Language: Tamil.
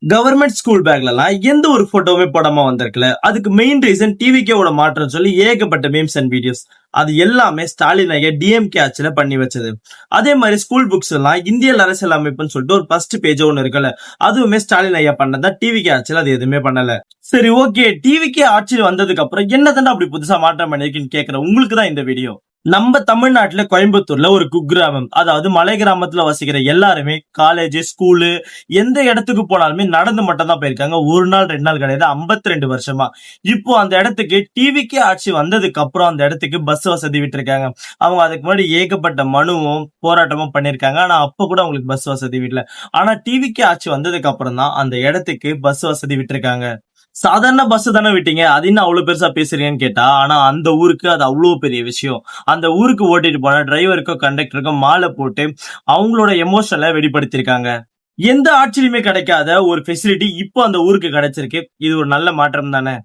கவர்மெண்ட் ஸ்கூல் பேக்லலாம் எந்த ஒரு போட்டோவுமே போடாம வந்திருக்கல. அதுக்கு மெயின் ரீசன் டிவிகேவோட மாற்றம் சொல்லி ஏகப்பட்ட மீம்ஸ் அண்ட் வீடியோஸ். அது எல்லாமே ஸ்டாலின் ஐயா டிஎம்கே ஆட்சியில பண்ணி வச்சது. அதே மாதிரி ஸ்கூல் புக்ஸ் எல்லாம் இந்திய அரசியல் அமைப்புன்னு சொல்லிட்டு ஒரு ஃபர்ஸ்ட் பேஜ் ஒண்ணு இருக்குல்ல, அதுவுமே ஸ்டாலின் ஐயா பண்ணதா. டிவிகே ஆட்சியில அது எதுவுமே பண்ணல. சரி, ஓகே, டிவிகே ஆட்சியில் வந்ததுக்கு அப்புறம் என்னதான்டா அப்படி புதுசா மாற்றம் பண்ணிருக்குன்னு கேக்குற உங்களுக்கு தான் இந்த வீடியோ. நம்ம தமிழ்நாட்டுல கோயம்புத்தூர்ல ஒரு குக்கிராமம், அதாவது மலை கிராமத்துல வசிக்கிற எல்லாருமே காலேஜ், ஸ்கூலு, எந்த இடத்துக்கு போனாலுமே நடந்து மட்டும் தான் போயிருக்காங்க. ஒரு நாள் 2 நாள் கிடையாது, 52 வருஷமா. இப்போ அந்த இடத்துக்கு டிவிக்கே ஆட்சி வந்ததுக்கு அப்புறம் அந்த இடத்துக்கு பஸ் வசதி விட்டுருக்காங்க. அவங்க அதுக்கு முன்னாடி ஏகப்பட்ட மனுவும் போராட்டமும் பண்ணிருக்காங்க. ஆனா அப்ப கூட அவங்களுக்கு பஸ் வசதி விடல. ஆனா டிவிக்கே ஆட்சி வந்ததுக்கு அப்புறம் தான் அந்த இடத்துக்கு பஸ் வசதி விட்டுருக்காங்க. சாதாரண பஸ் தானே விட்டீங்க, அது என்ன அவ்வளவு பெருசா பேசுறீங்கன்னு கேட்டா, ஆனா அந்த ஊருக்கு அது அவ்வளவு பெரிய விஷயம். அந்த ஊருக்கு ஓட்டிட்டு போன டிரைவருக்கும் கண்டக்டருக்கும் மாலை போட்டு அவங்களோட எமோஷனலை வெளிப்படுத்திருக்காங்க. எந்த ஆட்சியிலுமே கிடைக்காத ஒரு ஃபெசிலிட்டி இப்போ அந்த ஊருக்கு கிடைச்சிருக்கு. இது ஒரு நல்ல மாற்றம் தானே.